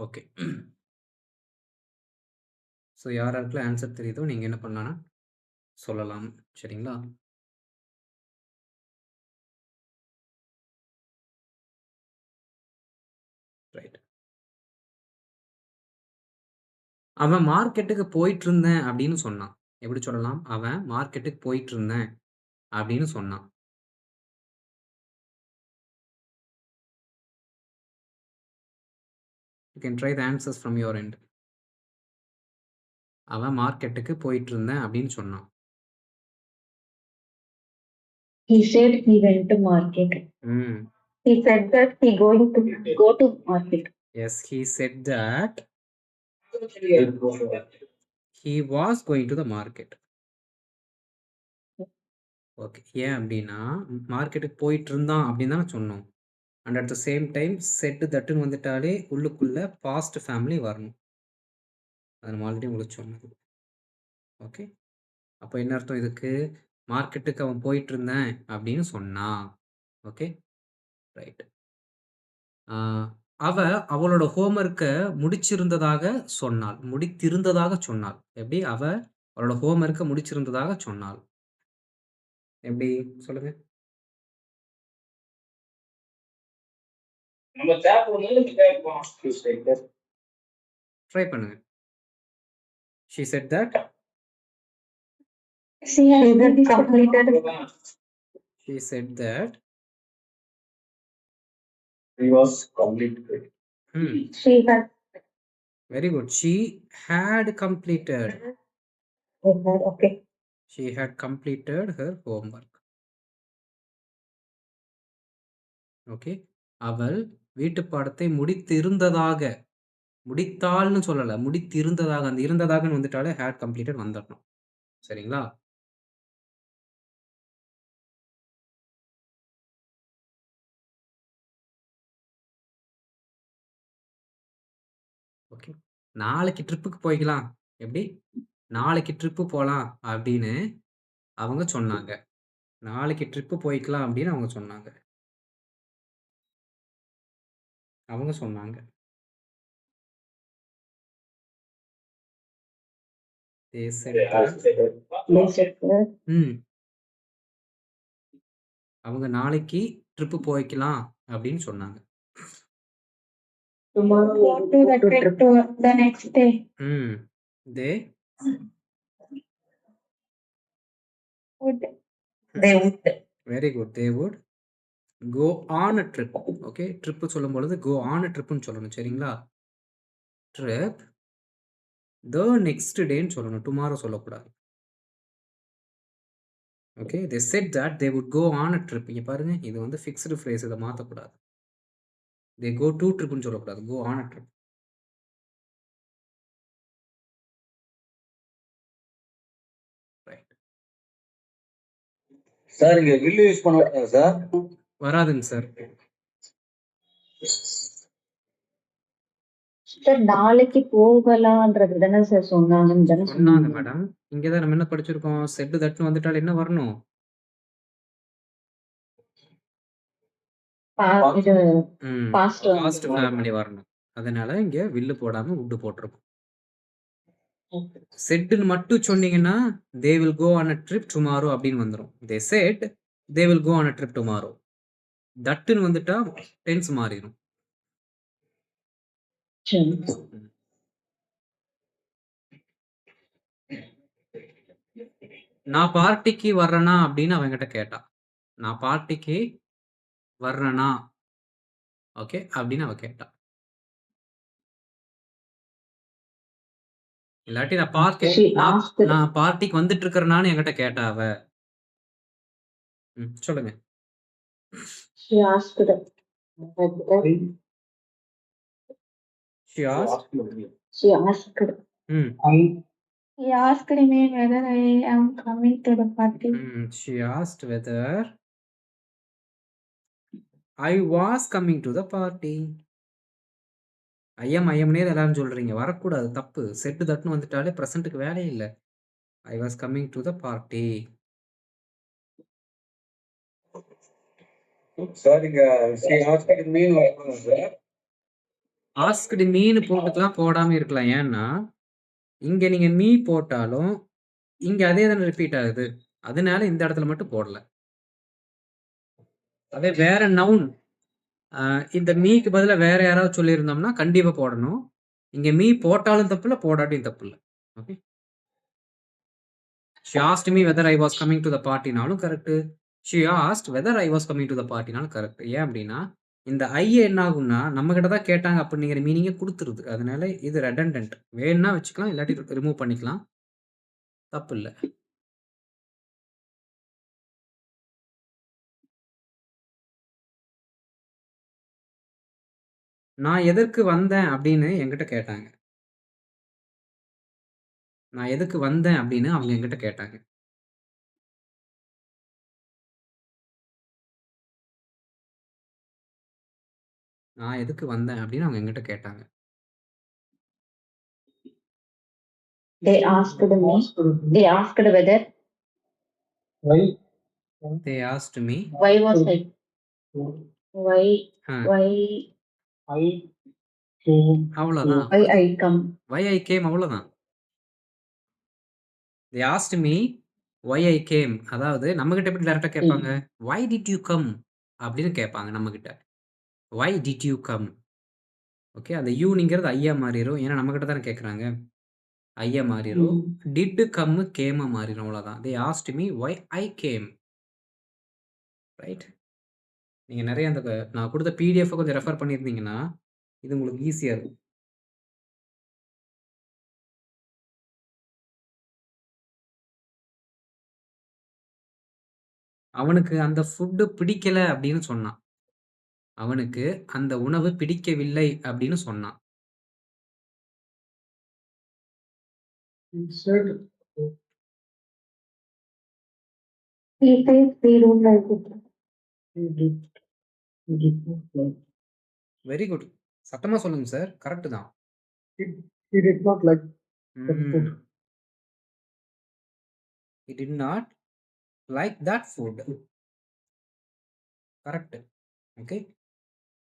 Okay. So யார் யாருக்கெல்லாம் answer தெரியுதோ நீங்க என்ன பண்ணலாம்னா சொல்லலாம். சரிங்களா? ரைட். அவன் மார்க்கெட்டுக்கு போயிட்டுருந்தேன் அப்படின்னு சொன்னான். எப்படி சொல்லலாம்? அவன் மார்க்கெட்டுக்கு போயிட்டுருந்தேன் அப்படின்னு சொன்னான். You can try the answers from your end. அவன் மார்க்கெட்டுக்கு போயிட்டுருந்தேன் அப்படின்னு சொன்னான். He said he went to market. ம். He said that he going to go to market. Yes, he said that he was going to the market. Okay. ஏன் அப்படின்னா, மார்க்கெட்டுக்கு போயிட்டுருந்தான் அப்படின்னு தானே சொன்னோம். And at the same time set தட்டுன்னு வந்துட்டாலே உள்ளுக்குள்ள பாஸ்ட் ஃபேமிலி வரணும். அது நம்ம ஆல்ரெடி உங்களுக்கு சொன்னது. ஓகே. அப்போ என்ன அர்த்தம் இதுக்கு? மார்க்கெட்டுக்கு அவன் போயிட்டுருந்தேன் அப்படின்னு சொன்னான். ஓகே. ரைட். அவ அவளோட ஹோம்வொர்க்க முடிச்சிருந்ததாக சொன்னாள். முடித்திருந்ததாக சொன்னாள். எப்படி? அவ அவளோட ஹோம்வொர்க்க முடிச்சிருந்ததாக சொன்னாள். எப்படி? சொல்லுங்க. நம்ம டேப் வந்து டேப் ட்ரை பண்ணுங்க. She said that She has completed. she said that he was completed. She had. Very good. She had completed. Okay. She had completed her homework. Okay. அவள் வீட்டு பாடத்தை முடித்திருந்ததாக, முடித்தாள்னு சொல்லல. முடித்திருந்ததாக. அந்த இருந்ததாகன்னு வந்துட்டாலே had completed வந்துடணும். சரிங்களா? ஓகே. நாளைக்கு ட்ரிப்புக்கு போய்க்கலாம். எப்படி? நாளைக்கு ட்ரிப்பு போலாம் அப்படின்னு அவங்க சொன்னாங்க. நாளைக்கு ட்ரிப்பு போய்க்கலாம் அப்படின்னு அவங்க சொன்னாங்க. அவங்க சொன்னாங்க. They said that. ம். அவங்க நாளைக்கு ட்ரிப்பு போய்க்கலாம் அப்படின்னு சொன்னாங்க. Tomorrow go to the trip to the next day. ம். They Would. They would. very good. They would go on a trip. Okay. Trip சொல்லும் பொழுது go on a tripன்னு சொல்லணும். சரிங்களா? Trip the next dayன்னு சொல்லணும். tomorrow சொல்லக்கூடாது. Okay. They said that they would go on a trip. இங்க பாருங்க. இது வந்து ஃபிக்ஸ்டு ஃப்ரேஸ். இதை மாற்றக்கூடாது. They go to tripன்னு சொல்லக்கூடாது. go on a trip. Right. Sir இங்க வில்லு யூஸ் பண்ண சார் வராதுங்க சார். சார் நாளைக்கு போகலாம்ன்றது தானே சார் சொன்னாங்கன்னு தானே சொன்னாங்க மேடம். இங்கதான் நம்ம என்ன படிச்சிருக்கோம்? செட் தட்டுன்னு வந்துட்டால் என்ன வரணும்? பாஸ்ட் ஃபேமிலி வரணும். அதனால இங்க வில்லு போடாம உட்டு போட்டிருக்கும். செட்னு மட்டும் சொன்னீங்கன்னா they will go on a trip tomorrow அப்படின்னு வந்துரும். they said they will go on a trip tomorrow. தட்டுன்னு வந்துட்டா டென்ஸ் மாறிடும். நான் பார்ட்டிக்கு வர்றேனா அப்படின்னு அவங்கிட்ட கேட்டா. நான் பார்ட்டிக்கு வர்றேனா ஓகே அப்படின்னு அவ கேட்டா. இல்லாட்டி நான் பார்ட்டிக்கு வந்துட்டு இருக்கிறேனான்னு என்கிட்ட கேட்டா அவ. சொல்லுங்க. She asked them. She asked. She asked. He asked me whether I am coming to the party. She asked whether I was coming to the party. ஐயம்னே எல்லாரும் சொல்றீங்க. வரக்கூடாது, தப்பு. செட்டு தட்டுன்னு வந்துட்டாலே ப்ரெசென்ட்டுக்கு வேலையே இல்லை. I was coming to the party. Sir இங்க she asked mean வரணும் sir. Asked மீன்னு போட்டுக்கலாம், போடாம இருக்கலாம். ஏன்னா, இங்க நீங்க மீ போட்டாலும், இங்க அதே தானே ரிப்பீட் ஆகுது. அதனால இந்த இடத்துல மட்டும் போடல. அதே வேற நவுன் இந்த மீக்கு பதிலா வேற யாராவது சொல்லியிருந்தோம்னா, கண்டிப்பா போடணும். இங்க மீ போட்டாலும் தப்பில்ல, போடாட்டியும் தப்பில்ல. Okay. She asked me whether I was coming to the பார்ட்டினாலும் correct. She asked whether I was coming to the பார்ட்டினாலும் கரெக்ட். ஏன் அப்டின்னா, இந்த ஐ என்ன ஆகும்னா, நம்மகிட்ட தான் கேட்டாங்க அப்படிங்கிற மீனிங்க குடுத்துருது. அதனால இது ரெடண்டன்ட். வேணும்னா வச்சுக்கலாம், இல்லாட்டி ரிமூவ் பண்ணிக்கலாம். தப்பில்ல. நான் எதற்கு வந்தேன் அப்படின்னு என்கிட்ட கேட்டாங்க. நான் எதுக்கு வந்தேன் அப்படின்னு அவங்க என்கிட்ட கேட்டாங்க. நான் எதுக்கு வந்தேன் அப்படின்னு அவங்க என்கிட்ட கேட்டாங்க. They asked me. They asked whether. Why? They asked me. Why was I? Why? Why? I came. அவ்வளோதான். Why I come? Why I came அவ்வளோதான். They asked me why I came. அதாவது நம்மகிட்ட எப்படி டைரக்ட்டா கேட்பாங்க? Why did you come? அப்படின்னு கேட்பாங்க நம்மகிட்ட. Why did you come? Okay. அந்த யூனிங்கிறது ஐயா மாறிரும். ஏன்னா நம்மகிட்ட தானே கேட்குறாங்க. ஐயா மாறிரும். டிட் கம் கேமா மாறிரும். அவ்வளோதான். They asked me why I came. Right. நீங்க நெறைய அந்த நான் குடுத்த பிடிஎஃப் கொஞ்சம் ரெஃபர் பண்ணியிருந்தீங்கன்னா, இது உங்களுக்கு ஈஸியா இருக்கும். அவனுக்கு அந்த ஃபுட் பிடிக்கல அப்படின்னு சொன்னான். அவனுக்கு அந்த உணவு பிடிக்கவில்லை அப்படின்னு சொன்னான். He said. He says they don't like it. He did. He did not like. Very good. சத்தமா சொல்லுங்க சார். கரெக்ட் தான். He did not like the food. He did not like that food. Correct. Okay.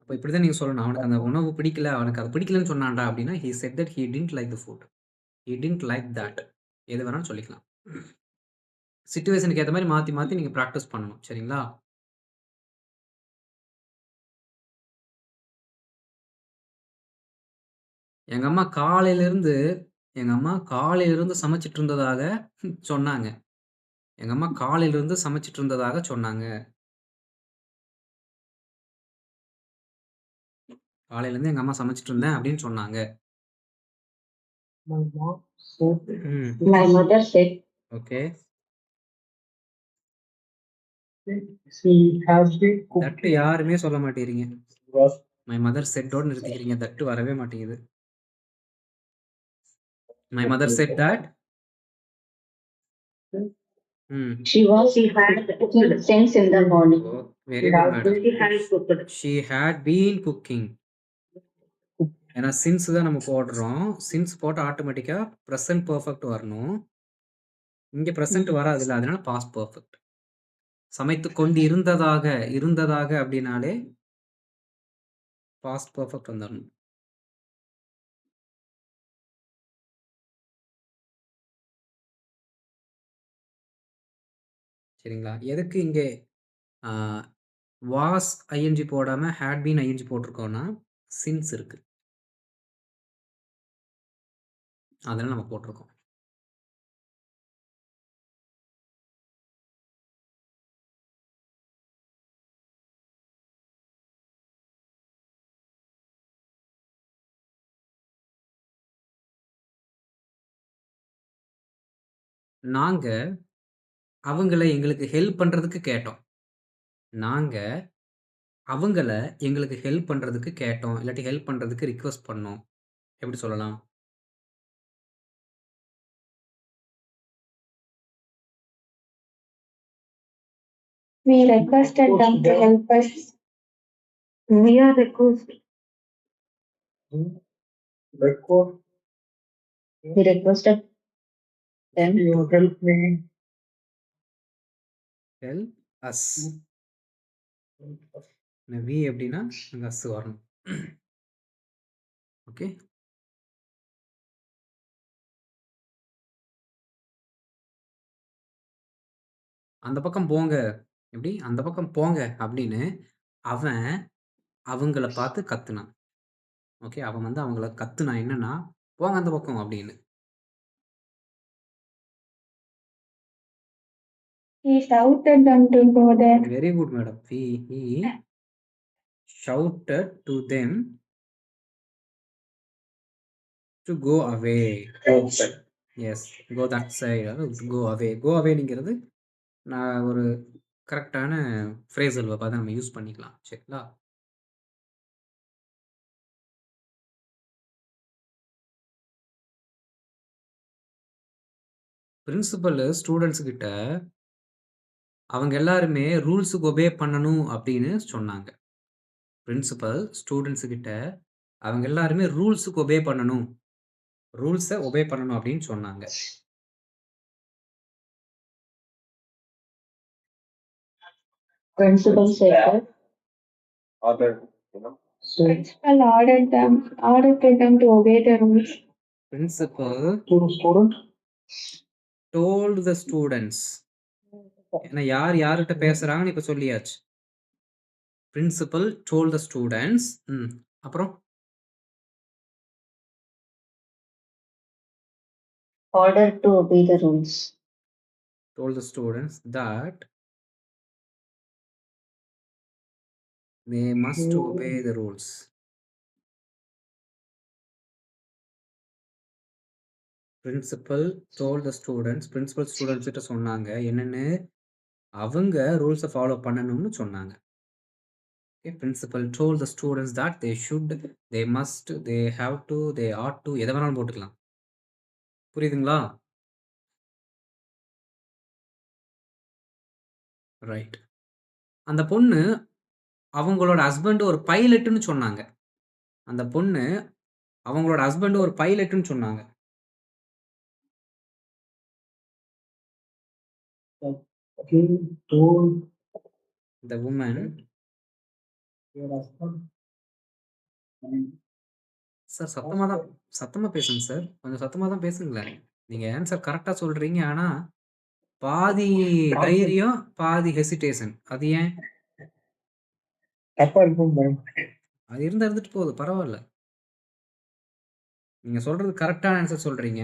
அப்ப இப்படிதான் நீங்க சொல்லணும். அவனுக்கு அந்த உணவு பிடிக்கல, அவனுக்கு அது பிடிக்கலன்னு சொன்னான்டா அப்படின்னா, he said that he didn't like the food. He didn't like that. எது வேணாலும் சொல்லிக்கலாம். சிச்சுவேஷனுக்கு ஏத்த மாரி மாத்தி மாத்தி நீங்க பிராக்டிஸ் பண்ணணும். சரிங்களா? எங்க அம்மா காலையிலிருந்து சமைச்சிட்டு இருந்ததாக சொன்னாங்க. எங்க அம்மா காலையிலிருந்து சமைச்சிட்டு இருந்ததாக சொன்னாங்க. காலையிலேருந்து எங்க அம்மா சமைச்சிட்டு இருந்தேன் அப்படின்னு சொன்னாங்க. My mom said. My mother said. Okay. She has been that cooking. யாருமே சொல்ல மாட்டேங்கிறீங்க. Was மை மதர் செட்டோட நிறுத்திக்கிறீங்க. தட் வரவே மாட்டேங்குது. My mother set that. She had cooking since in the morning. Oh, very good, madam. She had cooked. She had been cooking. ஏன்னா since தான் நம்ம போடுறோம். சின்ஸ் போட்டு ஆட்டோமேட்டிக்கா பிரசன்ட் பெர்ஃபெக்ட் வரணும். இங்க பிரசன்ட் வராதுல்ல. அதனால பாஸ்ட் பெர்ஃபெக்ட். சமைத்துக் கொண்டு இருந்ததாக அப்படின்னாலே பாஸ்ட் பெர்ஃபெக்ட் வந்துடணும். சரிங்களா? எதுக்கு இங்கே வாஸ் ஐஎன்ஜி போடாம ஹேட் பீன் ஐஎன்ஜி போட்டிருக்கோம்னா சின்ஸ் இருக்கு. அதனால நம்ம போட்டிருக்கோம். நாங்க அவங்கள எங்களுக்கு ஹெல்ப் பண்றதுக்கு கேட்டோம். நாங்க அவங்கள எங்களுக்கு ஹெல்ப் பண்றதுக்கு கேட்டோம். இல்லாட்டி ஹெல்ப் பண்றதுக்கு ரிக்வெஸ்ட் பண்ணோம். எப்படி சொல்லலாம்? We requested them to help us. We are requested. record. We requested them. You help me. Help us. We அப்படின்னா அங்க அஸ் வரணும். ஓகே. அந்த பக்கம் போங்க. எப்படி? அந்த பக்கம் போங்க அப்படின்னு அவன் அவங்கள பார்த்து கத்துனான். ஓகே. அவன் வந்து அவங்கள கத்துனான் என்னன்னா, போங்க அந்த பக்கம் அப்படின்னு. He shouted them to go there. Very good madam. He shouted to them to go away. Yes. Go that side. அதாவது கோ அவே. கோ அவேங்கிறது நான் ஒரு கரெக்டான ஃப்ரேசல் வெர்ப். அத நம்ம யூஸ் பண்ணிக்கலாம். சரிங்களா? பிரின்சிபல் ஸ்டூடண்ட்ஸ் கிட்ட அவங்க எல்லாருமே ரூல்ஸுக்கு ஒபே பண்ணணும் அப்படின்னு சொன்னாங்க. பிரின்சிபல் ஸ்டூடண்ட்ஸ் கிட்ட அவங்க எல்லாருமே ரூல்ஸுக்கு ஒபே பண்ணணும். ரூல்ஸ ஒபே பண்ணணும் அப்படின்னு சொன்னாங்க. Principal said that. Principal ordered them to obey the rules. Principal To the student. told the students. ஏன்னா யார் யார்கிட்ட பேசுறாங்கன்னு இப்ப சொல்லியாச்சு. Principal told the students. அப்புறம் Ordered to obey the rules. told the students that they must obey the rules. Principal told the students. Principal students கிட்ட சொன்னாங்க என்னன்னு, அவங்க ரூல்ஸை ஃபாலோ பண்ணணும்னு சொன்னாங்க. Okay, principal told the students that they should, they must, they have to, they ought to, எதை வேணாலும் போட்டுக்கலாம். புரியுதுங்களா? ரைட். அந்த பொண்ணு அவங்களோட ஹஸ்பண்ட் ஒரு பைலட்னு சொன்னாங்க. அந்த பொண்ணு அவங்களோட ஹஸ்பண்ட் ஒரு பைலட்னு சொன்னாங்க. Okay, told The woman. your husband. Sir சத்தமா பேசுங்க சார். கொஞ்சம் சத்தமா தான் பேசுங்களேன். நீங்க ஆன்சர் கரெக்டா சொல்றீங்க. ஆனா பாதி தைரியம் பாதி ஹெசிடேஷன். அது ஏன்? தப்பா இருக்கும் மேம். அது இருந்துட்டு போகுது, பரவாயில்ல. நீங்க சொல்றது கரெக்டான ஆன்சர் சொல்றீங்க.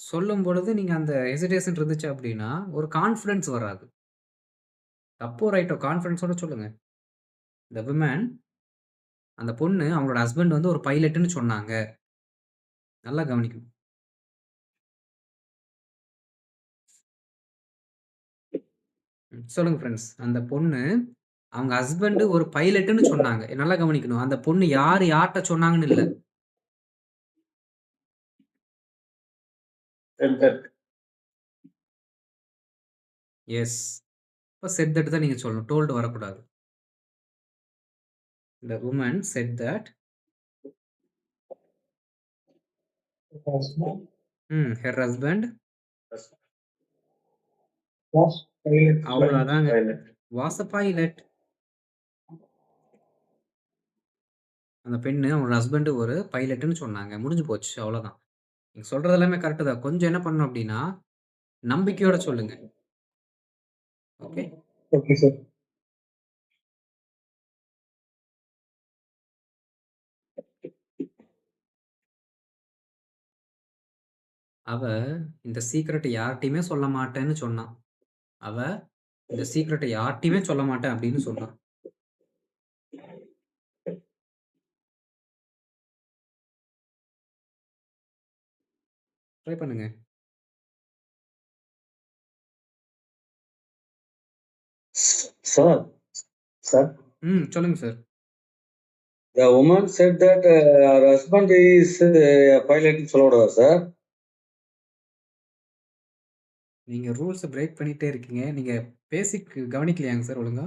சொல்லும் பொழுது நீங்க அந்த ஹெசிடேஷன் இருந்துச்சு அப்படின்னா ஒரு கான்ஃபிடன்ஸ் வராது. தப்போ ரைட்டோ கான்ஃபிடன்ஸோட சொல்லுங்க. The woman, அந்த பொண்ணு அவங்களோட ஹஸ்பண்ட் வந்து ஒரு பைலட்னு சொன்னாங்க. நல்லா கவனிக்கணும். சொல்லுங்க ஃப்ரெண்ட்ஸ். அந்த பொண்ணு அவங்க ஹஸ்பண்ட் ஒரு பைலட்னு சொன்னாங்க. நல்லா கவனிக்கணும். அந்த பொண்ணு யார்கிட்ட சொன்னாங்கன்னு இல்ல. எஸ். இப்ப said that தான் நீங்க சொல்லணும். told வரக்கூடாது. The woman said that her husband Was pilot. அவ்வளவுதாங்க. was a pilot. அந்த பெண்ணு அவங்களோட ஹஸ்பண்ட் ஒரு பைலட்னு சொன்னாங்க. முடிஞ்சு போச்சு. அவ்வளவுதான். நீங்க சொல்றது எல்லாமே கரெக்ட் தான். கொஞ்சம் என்ன பண்ணணும் அப்படின்னா நம்பிக்கையோட சொல்லுங்க. ஓகே. Okay, sir. அவ இந்த சீக்ரெட் யார்கிட்டயுமே சொல்ல மாட்டேன்னு சொன்னான். அவ இந்த சீக்ரெட்டை யார்கிட்டயுமே சொல்ல மாட்டேன் அப்படின்னு சொன்னான். ட்ரை பண்ணுங்க. Sir, சொல்லுங்க sir. the woman said that her husband is a pilot ன்னு சொல்லக்கூடாதா சார்? நீங்க ரூல்ஸ் பிரேக் பண்ணிட்டே இருக்கீங்க. நீங்க பேசிக் கவனிக்கலையாங்க சார் ஒழுங்கா?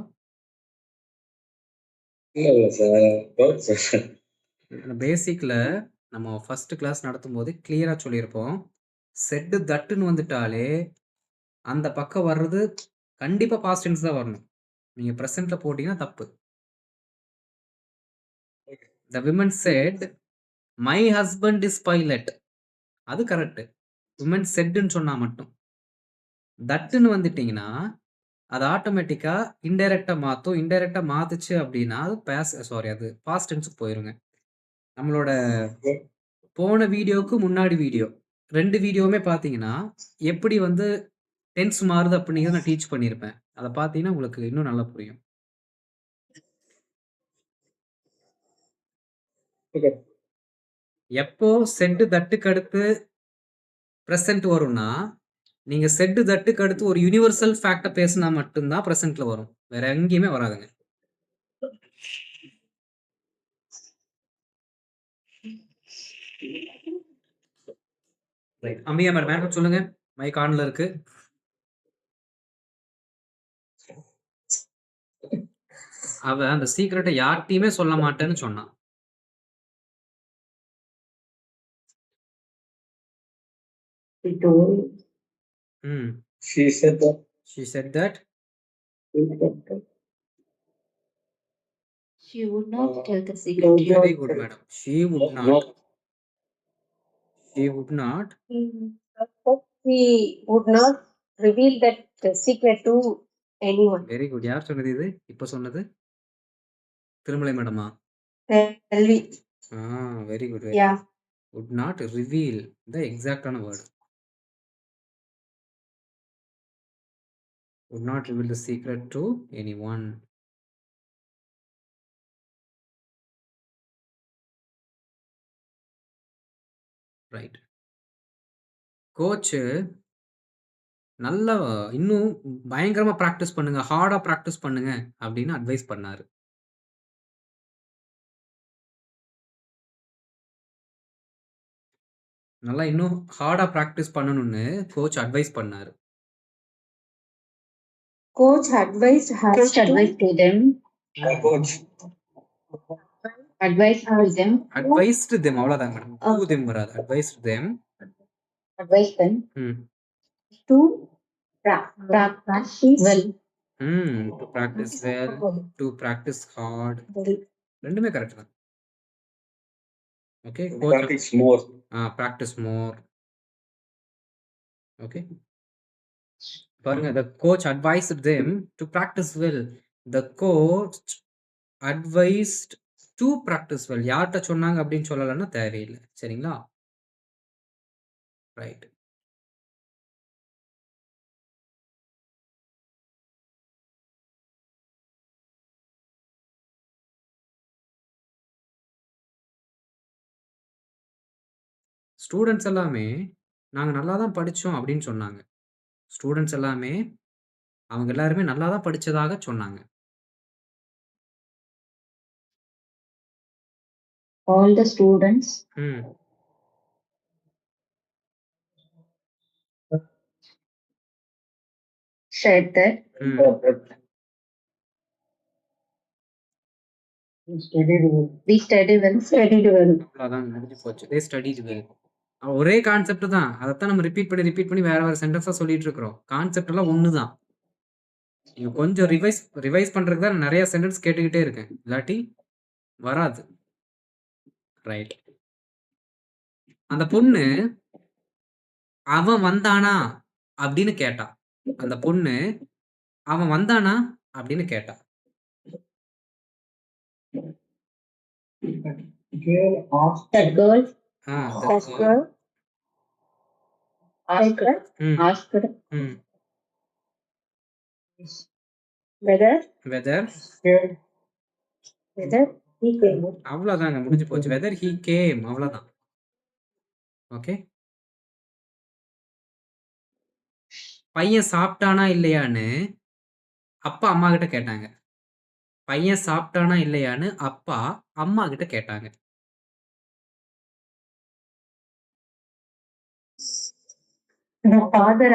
இல்ல சார். பேசிக்ல நம்ம ஃபர்ஸ்ட் கிளாஸ் நடத்தும்போது கிளியரா சொல்லியிருப்போம். செட் தட்டுன்னு வந்துட்டாலே அந்த பக்கம் வர்றது கண்டிப்பா பாஸ்ட் டென்ஸ் தான் வரணும். நீங்க பிரசன்ட்ல போட்டீங்கன்னா தப்பு. The women said my husband is pilot. அது கரெக்ட். உமன் செட்ன்னு சொன்னா மட்டும். தட்ன்னு வந்துட்டீங்கன்னா அது ஆட்டோமேட்டிக்கா இன்டைரக்டா மாத்தும். இன்டைரக்டா மாத்துச்சு அப்படின்னா அது பாஸ்ட் டென்ஸ்க்கு போயிருங்க. நம்மளோட போன வீடியோக்கு முன்னாடி வீடியோ 2 வீடியோவுமே பார்த்தீங்கன்னா, எப்படி வந்து டென்ஸ் மாறுது அப்படிங்கிறத நான் டீச் பண்ணியிருப்பேன். அத பார்த்தீங்கன்னா உங்களுக்கு இன்னும் நல்லா புரியும். Okay. எப்போ செட் தட்டுக்கு அடுத்து பிரசன்ட் வரும்னா, நீங்க செட் தட்டுக்கு அடுத்து ஒரு யுனிவர்சல் ஃபேக்ட்ட பேசினா மட்டும் தான் பிரசன்ட்ல வரும். வேற எங்கேயுமே வராதுங்க. ரைட். அம்பிகா மேடம் சொல்லுங்க. மைக் ஆன்ல இருக்கு. அவ அந்த சீக்ரெட்ட யார்ட்டயுமே சொல்ல மாட்டேன்னு சொன்னா. She told. ம். She said that. She said that She would not tell the secret. very good madam. She would not. She would not. She would not reveal that secret to anyone. Very good. யார் சொன்னது இது? இப்ப சொன்னது? திருமலை மேடமா? Selvi. Very good. Yeah. Would not reveal the exact-ஆன word. Would not reveal the secret to anyone. Right. Coach நல்லா இன்னும் பயங்கரமா பிராக்டிஸ் பண்ணுங்க. ஹார்டா பிராக்டிஸ் பண்ணுங்க அப்படின்னு அட்வைஸ் பண்ணாரு. நல்லா இன்னும் ஹார்டா பிராக்டிஸ் பண்ணணும்னு கோச் அட்வைஸ் பண்ணாரு. Coach advised her to them. Coach. Advised them. Advised them அவ்வளவுதான் மேடம். To them வராது. Advised them. Advised them to practice well. To practice well, to practice hard. ரெண்டுமே கரெக்ட் தான். Okay. Practice more. Practice more. Okay. பாருங்க, the coach advised them to practice well. The coach advised to practice well. யார்கிட்ட சொன்னாங்க அப்படின்னு சொல்லலன்னா தேவையில்லை. சரிங்களா? Right. Students எல்லாமே நாங்க நல்லா தான் படிச்சோம் அப்படின்னு சொன்னாங்க. ஸ்டூடெண்ட்ஸ் எல்லாமே அவங்க எல்லாருமே நல்லா தான் படிச்சதாக சொன்னாங்க. All the students said that We studied well. we studied well. அவ்வளவுதான், முடிஞ்சு போச்சு. They studied well. ஒரே கான்செப்ட் தான். அதைத்தான் நம்ம ரிப்பீட் பண்ணி வேற வேற சென்டென்ஸா சொல்லிட்டு இருக்கிறோம். கான்செப்ட் எல்லாம் ஒண்ணுதான். நீங்க கொஞ்சம் ரிவைஸ் பண்றதுக்கு தான் நிறைய சென்டென்ஸ் கேட்டுக்கிட்டே இருக்கேன். இல்லாட்டி வராது. ரைட். அந்த பொண்ணு அவன் வந்தானா அப்படின்னு கேட்டா. அந்த பொண்ணு அவன் வந்தானா அப்படின்னு கேட்டா. Girl asked. That girl Asked. whether he came. அவ்வளவுதாங்க, முடிஞ்சு போச்சு. whether he came, அவ்வளவுதான். ஓகே. பையன் சாப்பிட்டானா இல்லையான்னு அப்பா அம்மா கிட்ட கேட்டாங்க. பையன் சாப்பிட்டானா இல்லையான்னு அப்பா அம்மா கிட்ட கேட்டாங்க. The father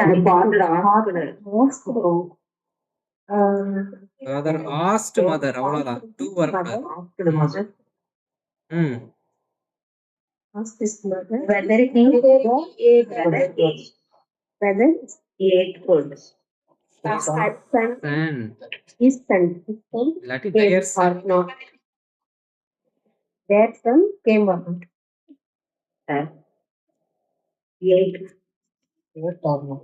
asked mother, அவ்வளவுதான். to வரக்கூடாது. asked his mother whether he ate food. His son இல்லாட்டி their son. or not. Their son came or not. Late Late or not?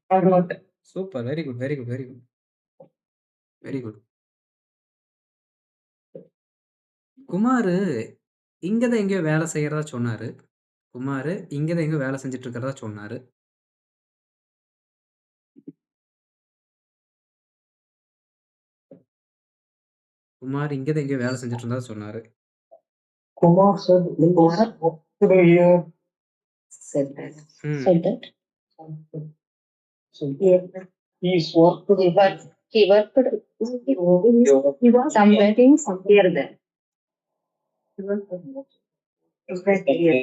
or not? Super. Very good, very good, very good. Very good. Kumar இங்க தான் எங்கேயோ வேலை செய்யறதா சொன்னாரு. குமாரு இங்க தான் எங்கேயோ வேலை செஞ்சுட்டு இருக்கிறதா சொன்னாரு. குமார் இங்க தான் எங்கேயோ வேலை செஞ்சுட்டு இருந்தா சொன்னாரு. Kumar said he was today here. Said that. ம். Said that. So he's worked. He worked. He was somewhere here there. He was here.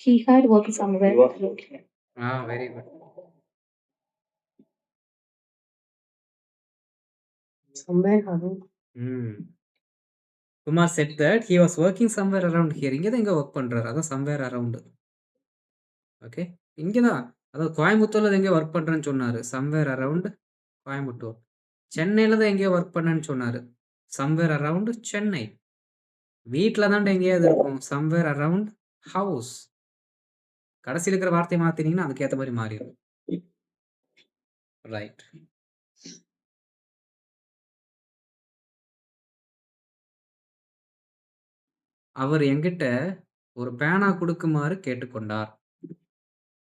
He had worked somewhere. Very good. Somewhere around. ம். Kumar said that he was working somewhere around here. இங்க தான் எங்க work பண்றாரு. அதான் somewhere around. Okay. இங்க தான். அதாவது கோயம்புத்தூர்ல எங்கேயோ ஒர்க் பண்றேன்னு சொன்னாரு. somewhere around Coimbatore. சென்னையில தான் எங்கேயோ ஒர்க் பண்ணேன்னு சொன்னாரு. somewhere around Chennai. வீட்ல தான்டா எங்கேயாவது இருக்கும். somewhere around house. கடைசியில இருக்கிற வார்த்தையை மாத்தினீங்கன்னா அதுக்கு ஏத்த மாதிரி மாறிடும். ரைட். அவர் என்கிட்ட ஒரு பேனா கொடுக்குமாறு கேட்டுக்கொண்டார்.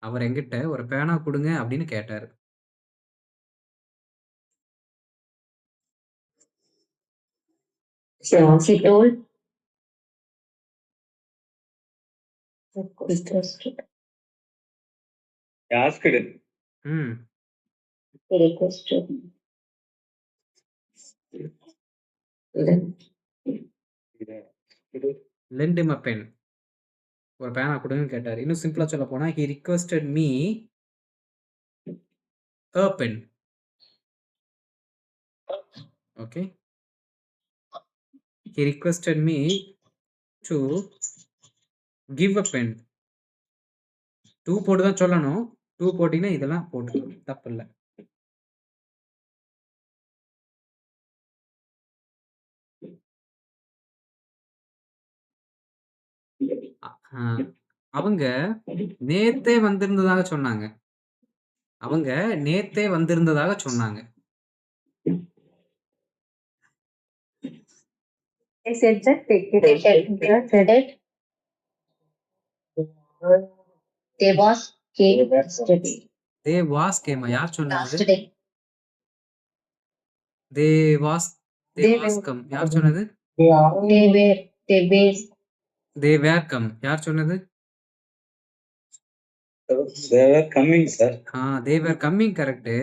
அவர் என்கிட்ட ஒரு பேனா கொடுங்க அப்படின்னு கேட்டாரு. So he told. Requested. Asked it. ம். He requested. lend him a pen. ஒரு பேனா கொடுங்கன்னு கேட்டாரு. இன்னும் சிம்பிளா சொல்ல போனா he requested me a pen. Okay. He requested me to give a pen. 2 போட்டு தான் சொல்லணும். 2 போட்டீங்கன்னா இதெல்லாம் போட்டுக்கலாம். தப்பு இல்ல. அவங்க நேத்தே வந்திருந்ததாக சொன்னாங்க. அவங்க நேத்தே வந்திருந்ததாக சொன்னாங்க. They said that they said it. They was came yesterday. They was came யார் சொன்னது? Yesterday. They was come யார் சொன்னது? They were come யார் சொன்னது? They were coming, sir. they were coming correct.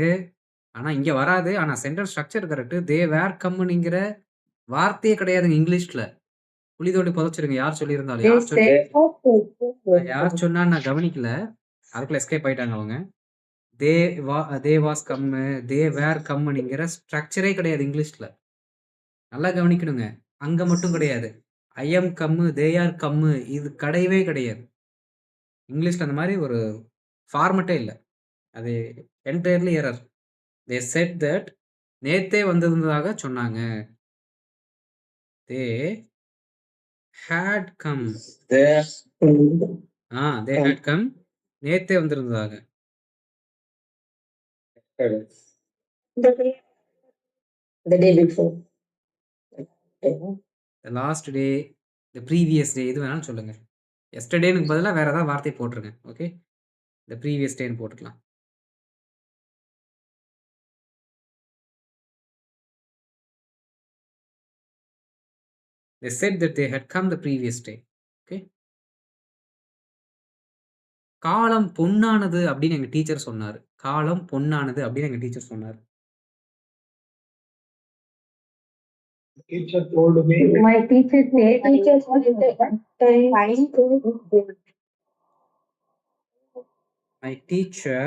ஆனா இங்க வராது. ஆனா sentence structure correct. they were comeங்கிற வார்த்தையே கிடையாதுங்க இங்கிலீஷ்ல. புலிதோண்டி புதைச்சிருங்க யார் சொல்லியிருந்தாலும். யார் சொன்னா நான் கவனிக்கல. அதுக்குள்ள எஸ்கேப் ஆயிட்டாங்க அவங்க. they was come, they were comeங்கிற ஸ்ட்ரக்சரே கிடையாது இங்கிலீஷ்ல. நல்லா கவனிக்கணுங்க. அங்க மட்டும் கிடையாது. I am come, they are come இது கிடையவே கிடையாது. இங்கிலீஷ்ல அந்த மாதிரி ஒரு ஃபார்மட்டே இல்ல. அது entirely error. they said that நேத்தே வந்திருந்ததாக சொன்னாங்க. they had come. They had come நேத்தே வந்திருந்ததாக. The day before. the last day, the previous day இது வேணாலும் சொல்லுங்க. yesterdayனுக்கு பதிலா வேற ஏதாவது வார்த்தை போட்டுருங்க. ஓகே. the previous dayன்னு போட்டுக்கலாம். they said that they had come the previous day. Okay. காலம் பொன்னானது அப்படின்னு எங்க டீச்சர் சொன்னாரு. காலம் பொன்னானது அப்படின்னு எங்க டீச்சர் சொன்னாரு. Teacher told me. My teacher said my teacher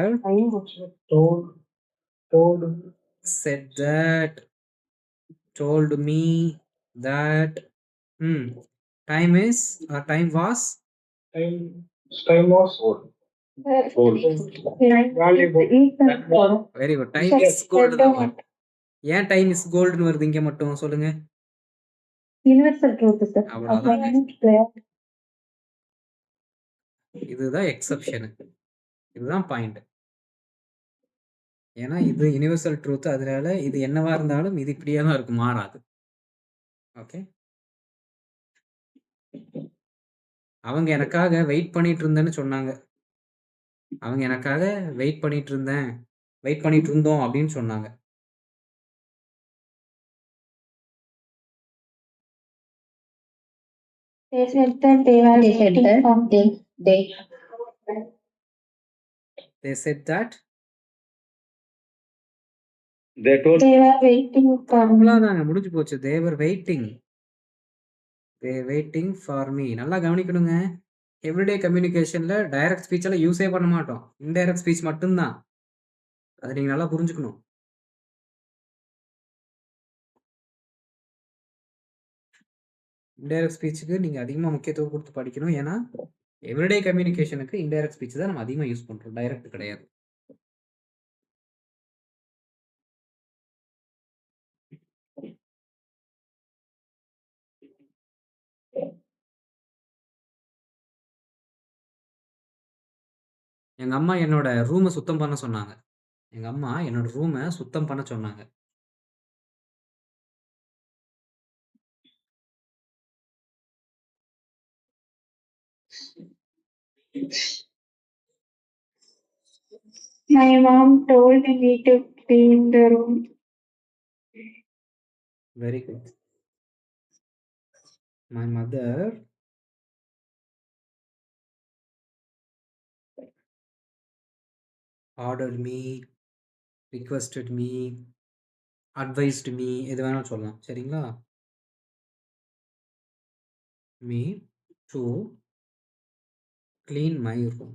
said that, told me that time was old. very good. time is gold. ஏன் time is கோல்டுன்னு வருது இங்க மட்டும் சொல்லுங்க. Universal truth sir. அவ்வளவுதான். இதுதான் எக்ஸெப்ஷன். இதுதான் பாயிண்ட். ஏன்னா இது யுனிவர்சல் ட்ரூத். அதனால இது என்னவா இருந்தாலும் இது இப்படியே தான் இருக்கும், மாறாது. ஓகே. அவங்க எனக்காக வெயிட் பண்ணிட்டு இருந்தேன்னு சொன்னாங்க. அவங்க எனக்காக வெயிட் பண்ணிட்டு இருந்தோம் அப்படின்னு சொன்னாங்க. They said that they were They said waiting that for They said that They told they were waiting for me. அவ்வளவுதாங்க, முடிஞ்சு போச்சு. They were waiting for me. நல்லா கவனிக்கணுங்க. எவ்ரிடே கம்யூனிகேஷன்ல டைரக்ட் ஸ்பீச் எல்லாம் யூஸே பண்ண மாட்டோம். இன்டைரக்ட் ஸ்பீச் மட்டும்தான். அதை நீங்க நல்லா புரிஞ்சுக்கணும். இன்டைரக்ட் ஸ்பீச்சுக்கு நீங்க அதிகமா முக்கியத்துவம் கொடுத்து படிக்கணும். ஏன்னா எவ்ரிடே கம்யூனிகேஷனுக்கு இன்டைரக்ட் ஸ்பீச் தான் நம்ம அதிகமா யூஸ் பண்றோம், டைரக்ட் கிடையாது. எங்க அம்மா என்னோட ரூமை சுத்தம் பண்ண சொன்னாங்க. My mom told me to clean the room. Very good. My mother ordered me, requested me, advised me, எது வேணாலும் சொல்லலாம். சரிங்களா? Me to clean my room.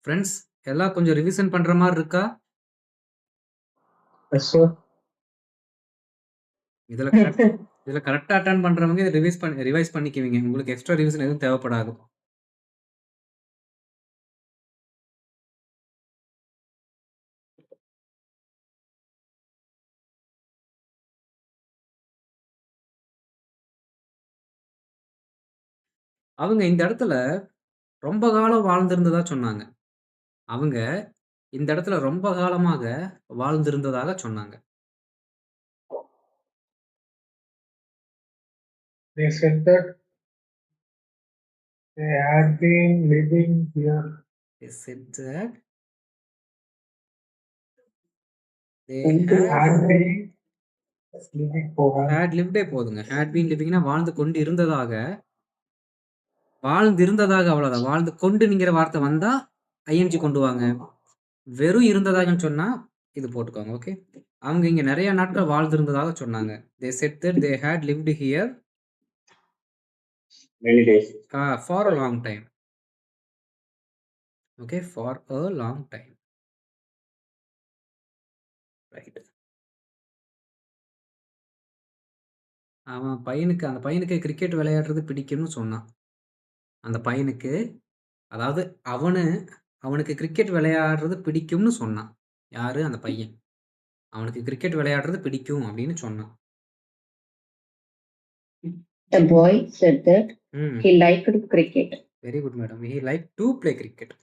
Friends, எல்லாம் கொஞ்சம் ரிவிஷன் பண்ற மாதிரி இருக்கா? Yes, sir. இதுல கரெக்டா அட்டெண்ட் பண்றவங்க இதை ரிவைஸ் பண்ணிக்குவீங்க. உங்களுக்கு எக்ஸ்ட்ரா ரிவிஷன் எதுவும் தேவைப்படாது. அவங்க இந்த இடத்துல ரொம்ப காலம் வாழ்ந்திருந்ததா சொன்னாங்க. அவங்க இந்த இடத்துல ரொம்ப காலமாக வாழ்ந்திருந்ததாக சொன்னாங்க. They said that they had been living here. They said that they had lived போதுங்க. had been livingனா வாழ்ந்து கொண்டு இருந்ததாக. அவ்வளவுதான். வாழ்ந்து கொண்டுங்கிற வார்த்தை வந்தா ஐஎன்ஜி கொண்டு வாங்க. வெறும் இருந்ததாகன்னு சொன்னா இது போட்டுக்கோங்க. ஓகே. அவங்க இங்க நிறைய நாட்கள் வாழ்ந்திருந்ததாக சொன்னாங்க. They said that they had lived here many days. For a long time. Okay, for a long time. Right. அந்த பையனுக்கு கிரிக்கெட் விளையாடுறது பிடிக்கும்னு சொன்னான். அந்த பையனுக்கு, அதாவது அவனுக்கு கிரிக்கெட் விளையாடுறது பிடிக்கும்னு சொன்னான். யாரு? அந்த பையன். அவனுக்கு கிரிக்கெட் விளையாடுறது பிடிக்கும் அப்படின்னு சொன்னான். The boy said that he liked cricket. Very good, madam. He liked to play cricket.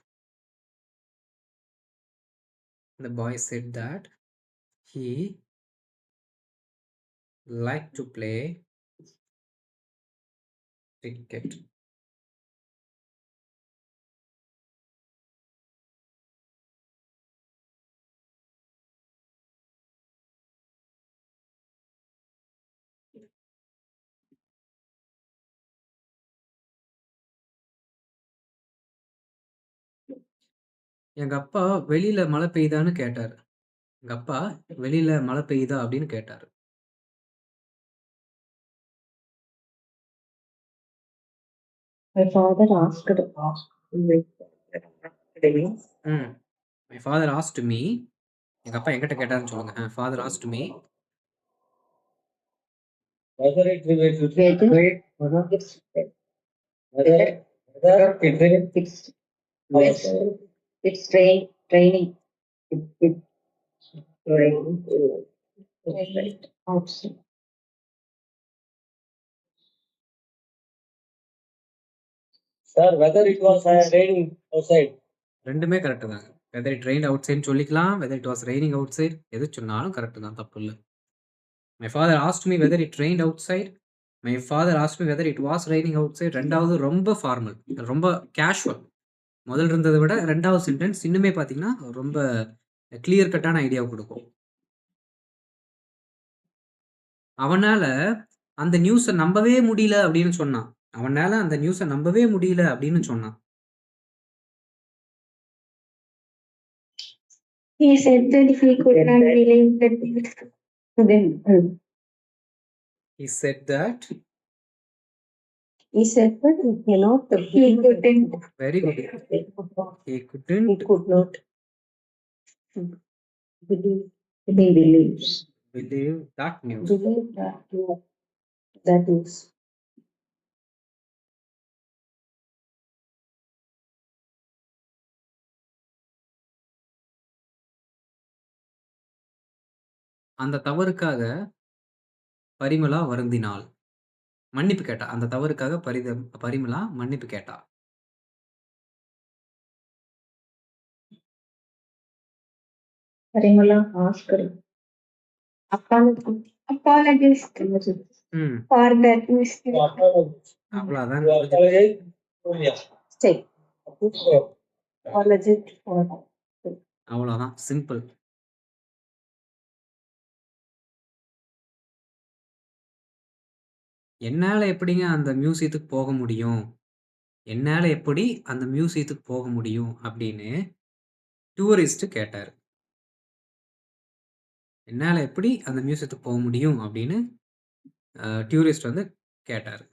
The boy said that he liked to play cricket. எங்க அப்பா வெளியில மழை பெய்யுதான்னு கேட்டாரு. அப்படின்னு கேட்டாரு. My father asked My father asked me. எங்க அப்பா என்கிட்ட கேட்டாருன்னு சொல்லுங்க. Father asked me. Whether it relates to it's training. Right. Outside. Sir, whether it was raining outside. ரெண்டுமே கரெக்ட் தாங்க. Whether it rain outside சொல்லிக்கலாம், whether it was raining outside எது சொன்னாலும் correct தான், தப்பு இல்லை. My father asked me whether it rained outside, my father asked me whether it was raining outside. ரெண்டாவது ரொம்ப formal, ரொம்ப casual. முதல் இருந்ததை விட ரெண்டாவது சென்டென்ஸ் இன்னுமே பார்த்தீங்கன்னா ரொம்ப கிளியர் கட்டான ஐடியாவை கொடுக்கும். அவனால அந்த நியூஸை நம்பவே முடியல அப்படின்னு சொன்னான். அவனால அந்த நியூஸை நம்பவே முடியல அப்படின்னு சொன்னான். He said that he could not believe that this couldn't. He said that. He said that he cannot. He couldn't. Very good. He couldn't. He could not. Believe that news. Believe that is. அந்த தவறுக்காக பரிமளா வருந்தினாள். மன்னிப்பு கேட்டா. அந்த தவறுக்காக பரிமளா மன்னிப்பு கேட்டா. Parimala asked apologized for that mistake. அவ்வளவுதான். அவ்வளவுதான், சிம்பிள். என்னால எப்படிங்க அந்த மியூசியத்துக்கு போக முடியும், என்னால எப்படி அந்த மியூசியத்துக்கு போக முடியும் அப்படின்னு டூரிஸ்ட் கேட்டார். என்னால எப்படி அந்த மியூசியத்துக்கு போக முடியும் அப்படின்னு டூரிஸ்ட் வந்து கேட்டார்.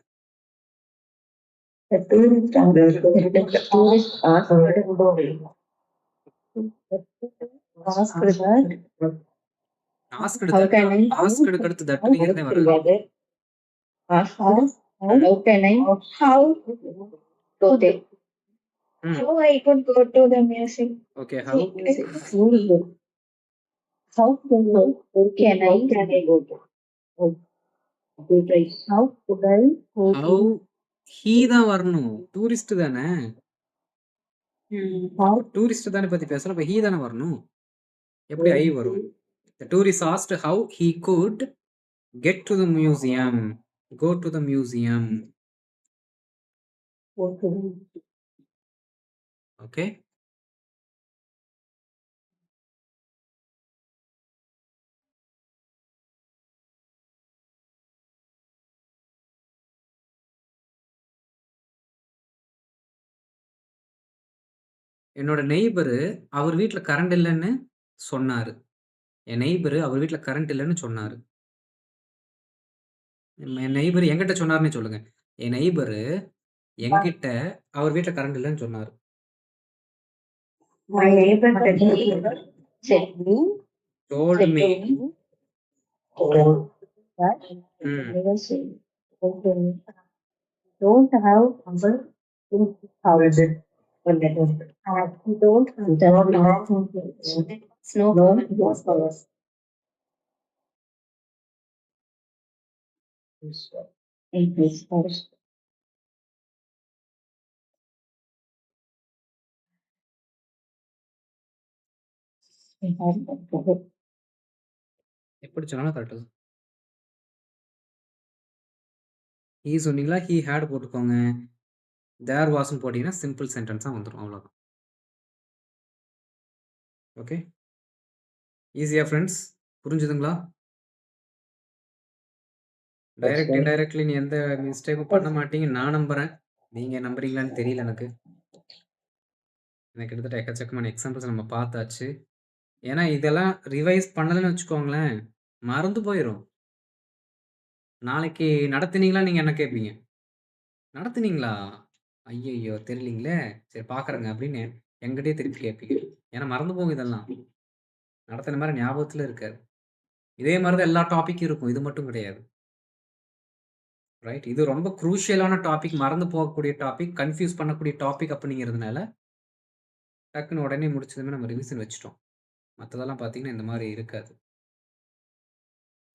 How can I? How go there? How I could go to the museum? Okay, how? How can I go to? How could I? How he தான் வரணும், டூரிஸ்ட் தானே. டூரிஸ்ட் தானே பத்தி பேசுறோம், அப்ப he தானே வரணும். எப்படி I வரும்? The tourist asked how he could get to the museum. Go to the museum. Okay. என்னோட நெய்பரு அவர் வீட்டுல கரண்ட் இல்லைன்னு சொன்னாரு. என் நெய்பரு அவர் வீட்டுல கரண்ட் இல்லைன்னு சொன்னாரு. என் நெய்பர் என்கிட்ட சொன்னாருன்னு சொல்லுங்க. என் நெய்பரு என்கிட்ட அவர் வீட்டுல கரண்ட் இல்லைன்னு சொன்னாரு. My neighbor told me that don't have humble house. Don't have snow flowers. In his house. எப்படி சொன்னாலும் கரெக்ட் தான். he சொன்னீங்களா, he had போட்டுக்கோங்க. there wasn't போட்டீங்கன்னா சிம்பிள் சென்டென்ஸா வந்துடும், அவ்வளவுதான். ஓகே, ஈஸியா ஃப்ரெண்ட்ஸ், புரிஞ்சுதுங்களா? டைரக்ட் இன்டைரக்ட்லி நீ எந்த மிஸ்டேக்கும் பண்ண மாட்டீங்க நான் நம்புறேன். நீங்க நம்புறீங்களான்னு தெரியல எனக்கு. கிட்டத்தட்ட எக்கச்சக்கமான எக்ஸாம்பிள்ஸ் நம்ம பார்த்தாச்சு. ஏன்னா இதெல்லாம் ரிவைஸ் பண்ணலன்னு வச்சுக்கோங்களேன், மறந்து போயிடும். நாளைக்கு நடத்துனீங்களா நீங்க என்ன கேட்பீங்க? நடத்துனீங்களா? ஐயையோ தெரியலீங்களே, சரி பார்க்குறேங்க அப்படின்னு என்கிட்டயே திருப்பி கேட்பீங்க. ஏன்னா மறந்து போகும், இதெல்லாம் நடத்தின மாதிரி ஞாபகத்தில் இருக்காது. இதே மாதிரி தான் எல்லா டாபிக்கும் இருக்கும், இது மட்டும் கிடையாது. ரைட், இது ரொம்ப குரூஷியலான டாபிக், மறந்து போகக்கூடிய டாபிக், கன்ஃபியூஸ் பண்ணக்கூடிய டாபிக் அப்படிங்கிறதுனால டக்குன்னு உடனே முடிச்சதுமே நம்ம ரிவிஷன் வச்சுட்டோம். மற்றதெல்லாம் பார்த்தீங்கன்னா இந்த மாதிரி இருக்காது.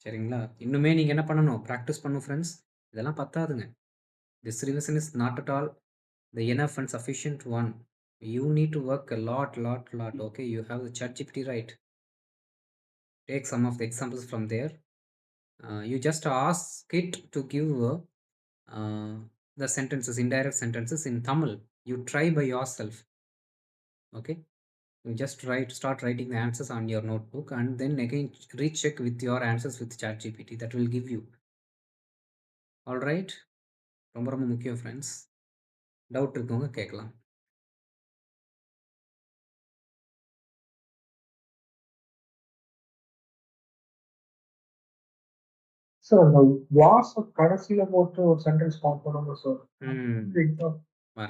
சரிங்களா? இன்னுமே நீங்க என்ன பண்ணணும்? பிராக்டிஸ் பண்ணணும் ஃபிரெண்ட்ஸ். இதெல்லாம் பத்தாதுங்க. This revision is not at all the enough and sufficient one. You need to work a lot. Okay, you have the ChatGPT, right? Take some of the examples from there. You just ask it to give the sentences, indirect sentences in Tamil. You try by yourself. Okay, you just start writing the answers on your notebook and then again recheck with your answers with ChatGPT. That will give you. All right, ரொம்ப ரொம்ப முக்கியம் friends. Doubt இருக்கவங்க கேட்கலாம். Sir அந்த வாச கடைசியில போட்டு ஒரு சென்டென்ஸ் ஃபார்ம் பண்ணுங்க சார். வர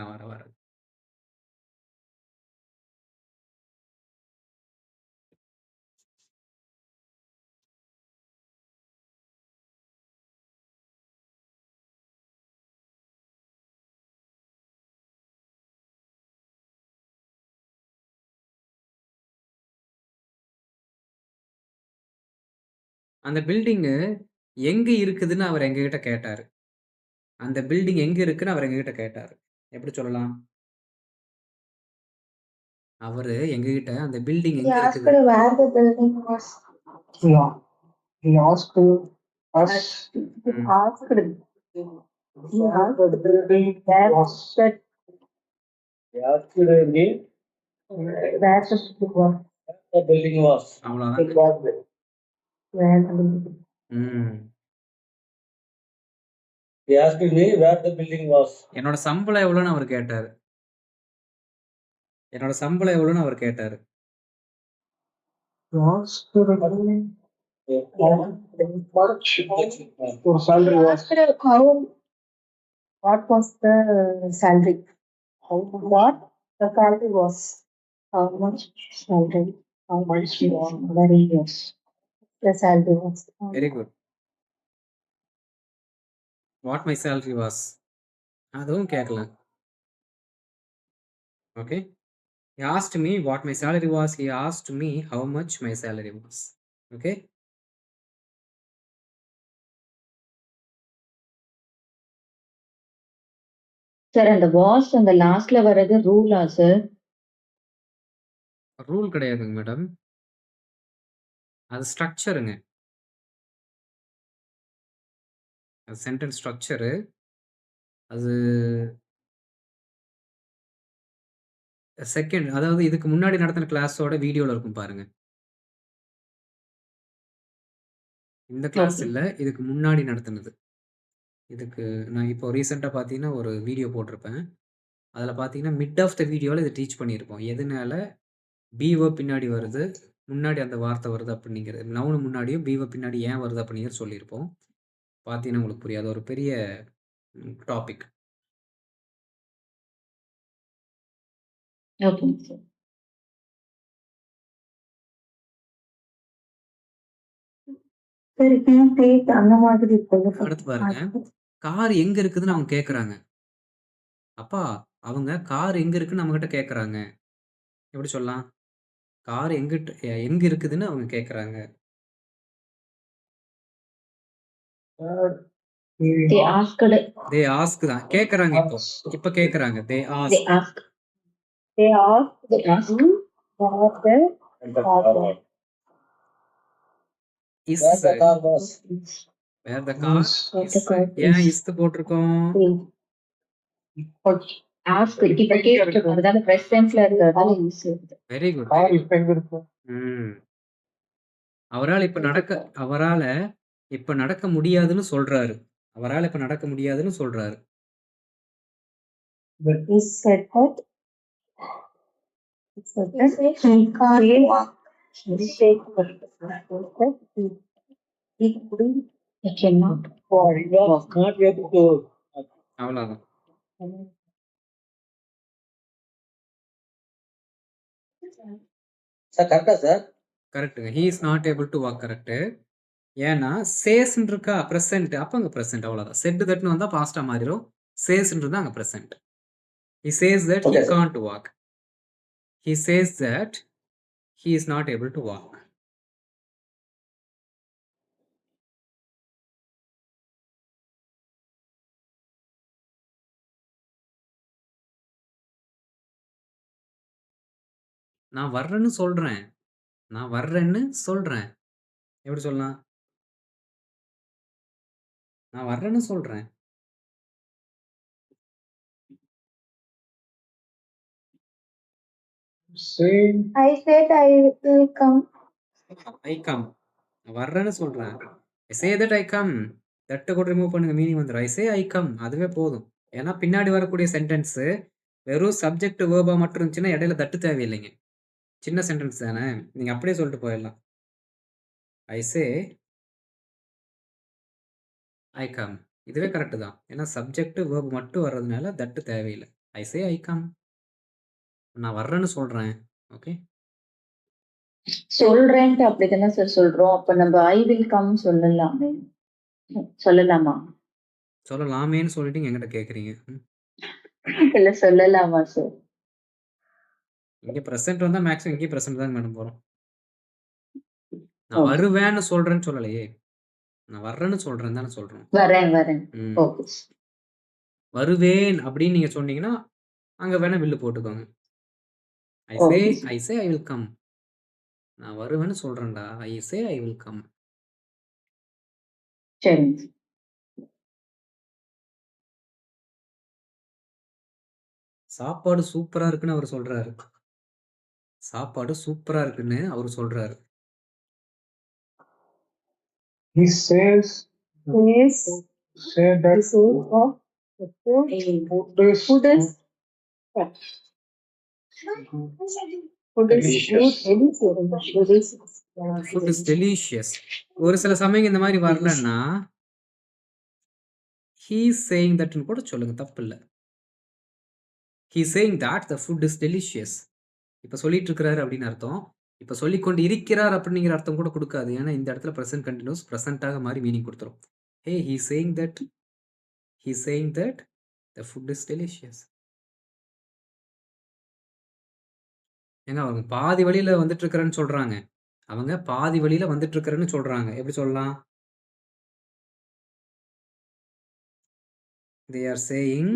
அந்த பில்டிங்கு எங்க இருக்குதுன்னு அவர் எங்ககிட்ட கேட்டாரு. அந்த பில்டிங் எங்க இருக்குன்னு அவர் எங்ககிட்ட கேட்டாரு. எப்படி சொல்லலாம்? அவரு எங்ககிட்ட அந்த பில்டிங் He எங்க asked இருக்குது? where the building was. Yeah. He asked us. He asked The building was. that He asked me where the building was. the building was. அவ்வளவுதான். Exactly. Where the building. He asked me where the building was. என்னோட சம்பளம் எவ்வளவுன்னு அவர் கேட்டாரு. என்னோட சம்பளம் எவ்வளவுன்னு அவர் கேட்டாரு. salary was. What was the salary? What the salary was? How much salary? How much salary was? The salary was. Very good. What my salary was? அதுவும் கேட்கலாம். Okay. He asked me what my salary was. He asked me how much my salary was. Okay. Sir அந்த was அந்த லாஸ்ட்ல வர்றது ரூலா sir? Rule கிடையாதுங்க madam. அது ஸ்ட்ரக்சருங்க. அது sentence structure. அது செகண்ட், அதாவது இதுக்கு முன்னாடி நடத்தின கிளாஸோட வீடியோல இருக்கும் பாருங்க. இந்த கிளாஸ் இல்ல, இதுக்கு முன்னாடி நடத்தினது. இதுக்கு நான் இப்போ ரீசெண்டா பார்த்தீங்கன்னா ஒரு வீடியோ போட்டிருப்பேன். அதுல பார்த்தீங்கன்னா மிட் ஆஃப் த வீடியோல இதை டீச் பண்ணியிருப்போம். எதனால பி வெர்ப் பின்னாடி வருது, முன்னாடி அந்த வார்த்தை வருது அப்படிங்கிறது. நவுன் முன்னாடியும் பி வெர்ப் பின்னாடி ஏன் வருது அப்படிங்கிறது சொல்லியிருப்போம். பார்த்தீங்கன்னா உங்களுக்கு புரியாது. ஒரு பெரிய டாபிக். Okay sir. சரி, அந்த மாதிரி அடுத்து பாருங்க, கார் எங்க இருக்குதுன்னு அவங்க கேக்குறாங்க. அப்பா, அவங்க கார் எங்க இருக்குன்னு நம்ம கிட்ட கேக்குறாங்க. எப்படி சொல்லலாம்? கார் எங்க இருக்குதுன்னு அவங்க கேக்குறாங்க. They asked. They ask தான். கேக்குறாங்க இப்போ. இப்ப கேக்குறாங்க. They ask. They ask. They ask. They ask. Is Where the car was. Where the car is. ஏன் இஸ்து போட்டிருக்கோம்? Ask. இப்ப கேக்குறது அதாவது பிரசன்ட்ல இருக்கிறதால யூஸ் ஆகுது. Very good. கார் இப்ப எங்க இருக்கு? அவரால இப்ப நடக்க முடியாதுன்னு சொல்றாரு. அவரால இப்ப நடக்க முடியாதுன்னு சொல்றாரு. He said that he can't walk. He cannot walk. Not able to. அவ்வளவுதான். சார் கரெக்டா சார்? கரெக்ட்டுங்க. he is not able to walk. Correct. ஏன்னா சேஸ்ன்னு இருக்கா பிரசன்ட், அப்ப அங்க பிரசன்ட். அவ்வளவுதான். செட் தட்னு வந்தா பாஸ்டா மாறிடும். சேஸ்ன்றது அங்க present. he says that he can't walk. He says that he is not able to walk. நான் வர்றேன்னு சொல்றேன். நான் வர்றேன்னு சொல்றேன். எப்படி சொல்லலாம்? நான் வர்றேன்னு சொல்றேன். Saying I said I will come. I come. வர்றேன்னு சொல்றேன். ஐ சே தட் ஐ கம். தட்ட கூட ரிமூவ் பண்ணுங்க, மீனிங் வந்துரும். ஐ சே ஐ கம். அதுவே போதும். ஏன்னா பின்னாடி வரக்கூடிய சென்டென்ஸ் வெறும் சப்ஜெக்ட் வேர்பா மட்டும் இருந்துச்சுன்னா இடையில தட்டு தேவையில்லைங்க. சின்ன சென்டென்ஸ் தானே, நீங்க அப்படியே சொல்லிட்டு போயிடலாம். ஐ சே ஐ கம். இதுவே கரெக்ட் தான். ஏன்னா சப்ஜெக்ட் வேர்ப் மட்டும் வர்றதுனால தட்டு தேவையில்லை. ஐ சே ஐ கம். நான் வர்றேன்னு சொல்றேன். ஓகே, சொல்றேன்ட்டு அப்படித்தானே சார் சொல்றோம். அப்ப நம்ம ஐ வில் கம் சொல்லலாமே, சொல்லலாமா? சொல்லலாமேன்னு சொல்லிட்டு என்கிட்ட கேக்குறீங்க. இல்ல சொல்லலாமா சார்? இங்க பிரசன்ட் வந்தா மேக்ஸிமம் இங்கே பிரசன்ட் தான் மேடம் போறோம். நான் Okay. வருவேன்னு சொல்றேன்னு சொல்லலையே, நான் வர்றேன்னு சொல்றேன் தானே சொல்றோம். வரேன் வரேன். ம். ஓகே. வருவேன் அப்படின்னு நீங்க சொன்னீங்கன்னா அங்க வேணா வில்லு போட்டுக்கோங்க. ஐ சே Okay. I say I will come. நான் வருவேன்னு சொல்றேன்டா. ஐ சே ஐ வில் கம். சரிங்க. சாப்பாடு சூப்பரா இருக்குன்னு அவர் சொல்றாரு. சாப்பாடு சூப்பரா இருக்குன்னு அவர் சொல்றாரு. he says Yes. say that This is what the food. food is Food is. Food is good. Delicious. Food is delicious. ஒரு சில சமயம் இந்த மாதிரி வரலன்னா he is saying thatன்னு கூட சொல்லுங்க, தப்பு இல்லை. he is saying that the food is delicious. இப்ப சொல்லிட்டு இருக்கிறாரு அப்படின்னு அர்த்தம். இப்ப சொல்லிக்கொண்டு இருக்கிறார் அப்படிங்கிற அர்த்தம் கூட கொடுக்காது. ஏன்னா இந்த இடத்துல ப்ரெசன்ட் கண்டினியூஸ் ப்ரெசென்ட்டாக மாதிரி மீனிங் கொடுத்துரும். ஹே he is saying that the food is delicious. ஏங்க அவங்க பாதி வழியில வந்துட்டு இருக்கிறேன்னு சொல்றாங்க. அவங்க பாதி வழியில வந்துட்டு இருக்கிறேன்னு சொல்றாங்க. எப்படி சொல்லலாம்? they are saying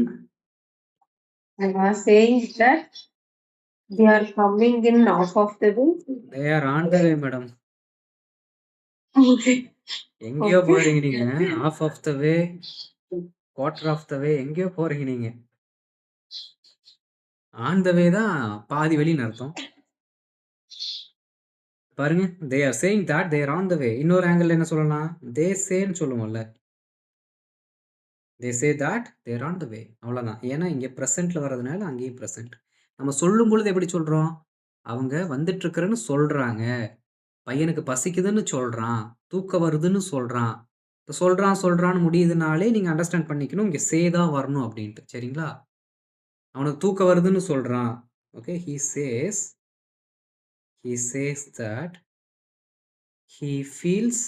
I was saying that they are coming in half of the way. they are on the way madam. Okay. எங்கேயோ Okay. போறீங்க நீங்க. half of the way, quarter of the way, எங்கேயோ போறீங்க நீங்க. on the way தான் பாதி வழின்னு அர்த்தம். பாருங்க, they are saying that they are on the way. இன்னொரு ஆங்கிள் என்ன சொல்லலாம்? they sayன்னு சொல்லுவோம்ல. they say that they are on the way. அவ்வளவுதான். ஏன்னா இங்க பிரசன்ட்ல வர்றதுனால அங்கேயும் பிரசன்ட். நம்ம சொல்லும் பொழுது எப்படி சொல்றோம்? அவங்க வந்துட்டு இருக்கிறேன்னு சொல்றாங்க. பையனுக்கு பசிக்குதுன்னு சொல்றான். தூக்கம் வருதுன்னு சொல்றான். இப்ப சொல்றான்னு முடியுதுனாலே நீங்க அண்டர்ஸ்டாண்ட் பண்ணிக்கணும் இங்க சே தான் வரணும் அப்படின்ட்டு. சரிங்களா? அவனுக்கு தூக்கம் வருதுன்னு சொல்றான். Okay, he says that he feels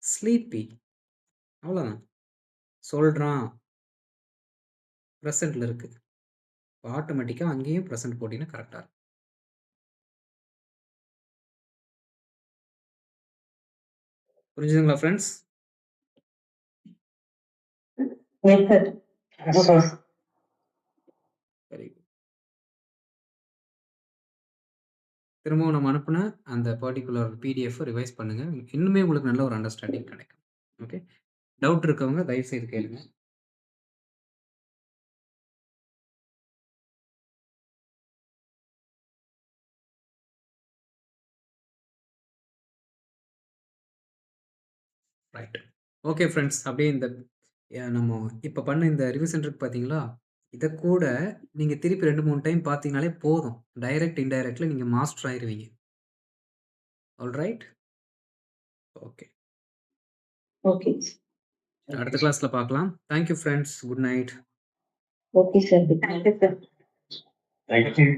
sleepy. அவ்வளவுதான். சொல்றான் ப்ரெசென்ட்ல இருக்கு. ஆட்டோமேட்டிக்கா அங்கேயும் ப்ரெசென்ட் போட்டீங்கன்னா கரெக்டா இருக்கும். புரிஞ்சுதுங்களா friends? Yes, sir. yes, sir. Very good. திரும்பவும் நம்ம அனுப்புன அந்த பர்டிகுலர் பிடிஎஃப் ரிவைஸ் பண்ணுங்க. இன்னுமே உங்களுக்கு நல்ல ஒரு அண்டர்ஸ்டாண்டிங் கிடைக்கும். ஓகே, டவுட் இருக்கவங்க தயவு செய்து கேளுங்க. ரைட். ஓகே ஃப்ரெண்ட்ஸ், அப்படியே இந்த நம்ம இப்போ பண்ண இந்த ரிவிஷன் இருக்கு பார்த்தீங்களா? இதை கூட நீங்கள் திருப்பி 2-3 டைம் பார்த்தீங்கனாலே போதும். டைரக்ட் இன்டைரக்ட்ல நீங்கள் மாஸ்டர் ஆயிருவீங்க. Alright, okay. ஓகே. அடுத்த கிளாஸ்ல பார்க்கலாம். Thank you friends. Good night. Okay sir. Thank you, sir. Thank you.